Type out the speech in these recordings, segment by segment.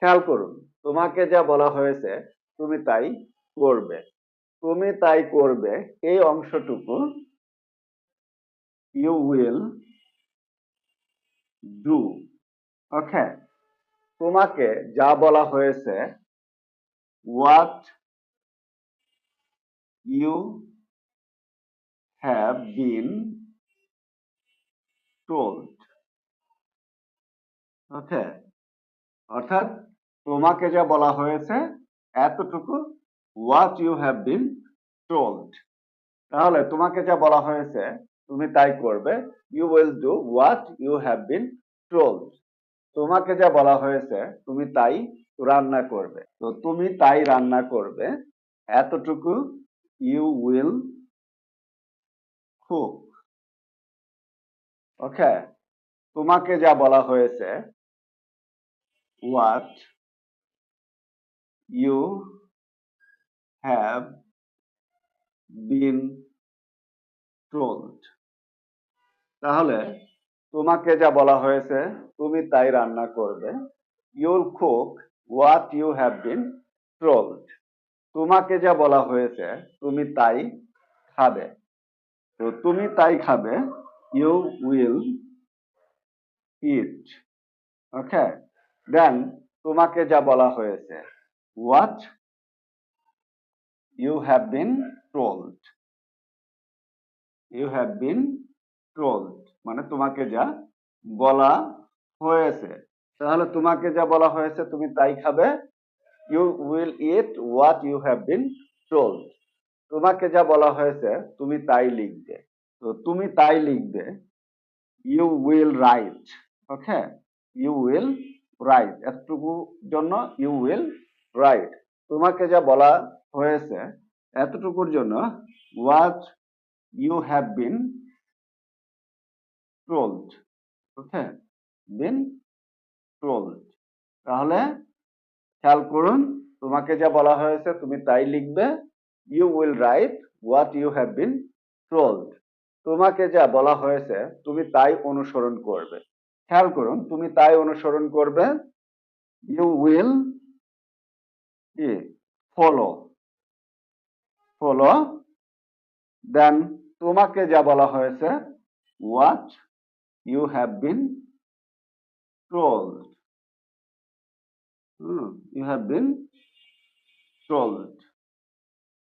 খেয়াল করুন, তোমাকে যা বলা হয়েছে তুমি তাই করবে। তুমি তাই করবে এই অংশটুকু ইউ উইল ডু। ওকে, তোমাকে যা বলা হয়েছে what you have been told. Okay, অর্থাৎ তোমাকে যা বলা হয়েছে এতটুকু what you have been told. তাহলে তোমাকে যা বলা হয়েছে তুমি তাই করবে, you will do what you have been told. তোমাকে যা বলা হয়েছে তুমি তাই রান্না করবে, তো তুমি তাই রান্না করবে এতটুকু ইউ উইল কুক। ওকে, তোমাকে যা বলা হয়েছে what you have been told. তাহলে তোমাকে যা বলা হয়েছে তুমি তাই রান্না করবে, you'll cook what you have been told. তোমাকে যা বলা হয়েছে তুমি তাই খাবে, তো তুমি তাই খাবে, ইউ উইল ইট। ওকে, দেন তোমাকে যা বলা হয়েছে what you have been told. You have been told মানে তোমাকে যা বলা হয়েছে। তাহলে তোমাকে যা বলা হয়েছে তুমি তাই খাবে, you will eat what you have been told. তোমাকে যা বলা হয়েছে তুমি তাই লিখবে, তো তুমি তাই লিখবে, you will write. Okay, you will write, এতটুকু জন্য ইউ উইল রাইট। তোমাকে যা বলা হয়েছে এতটুকুর জন্য what you have been told. Okay, been told. তাহলে খেয়াল করুন, তোমাকে যা বলা হয়েছে তুমি তাই লিখবে, you will write what you have been told. তোমাকে যা বলা হয়েছে তুমি তাই অনুসরণ করবে। খেয়াল করুন, তুমি তাই অনুসরণ করবে, you will follow. Follow, then তোমাকে যা বলা হয়েছে what you have been told. You have been told.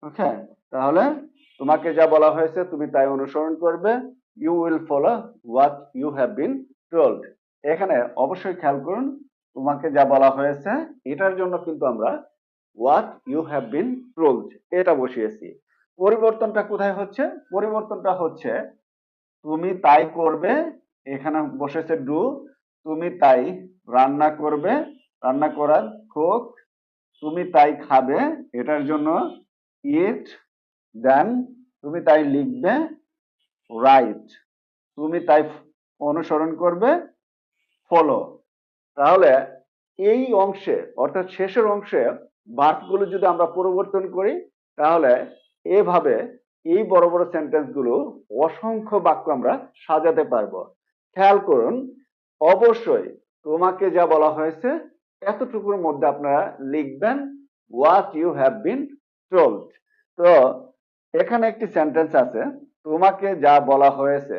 Okay, তাহলে তোমাকে যা বলা হয়েছে তুমি তাই অনুসরণ করবে, you will follow what you have been told. এখানে অবশ্যই খেয়াল করুন, তোমাকে যা বলা হয়েছে এটার জন্য কিন্তু আমরা what you have been told এটা বসিয়েছি। পরিবর্তনটা কোথায় হচ্ছে? পরিবর্তনটা হচ্ছে তুমি তাই করবে, এখানে বসেছে ডু, তুমি তাই রান্না করবে, রান্না করার কুক, তুমি তাই খাবে এটার জন্য ইট, দেন তুমি তাই লিখবে রাইট, তুমি তাই অনুসরণ করবে ফলো। তাহলে এই অংশে অর্থাৎ শেষের অংশে ভার্বগুলো যদি আমরা পরিবর্তন করি তাহলে এভাবে এই বড় বড় সেন্টেন্স গুলো অসংখ্য বাক্য আমরা সাজাতে পারবো। খেয়াল করুন, অবশ্যই তোমাকে যা বলা হয়েছে এতটুকুর মধ্যে আপনারা লিখবেন what you have been told. তো এখানে একটি সেন্টেন্স আছে, তোমাকে যা বলা হয়েছে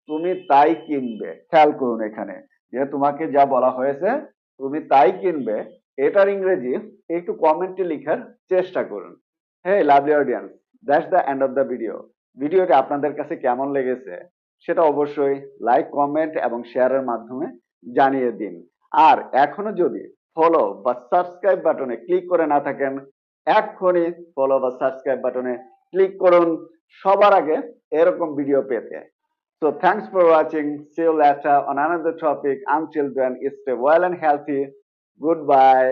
তুমি তাই কিনবে। খেয়াল করুন, এখানে যে তোমাকে যা বলা হয়েছে তুমি তাই কিনবে এটার ইংরেজি একটু কমেন্টে লেখার চেষ্টা করুন। হ্যাঁ lovely audience, that's the end of the video. ভিডিওটি আপনাদের কাছে কেমন লেগেছে সেটা অবশ্যই লাইক, কমেন্ট এবং শেয়ারের মাধ্যমে জানিয়ে দিন। আর এখনো যদি ফলো বা সাবস্ক্রাইব বাটনে ক্লিক করে না থাকেন, এক্ষুনি ফলো বা সাবস্ক্রাইব বাটনে ক্লিক করুন সবার আগে এরকম ভিডিও পেতে। So thanks for watching. See you later on another topic. Until then, stay well and healthy. Goodbye.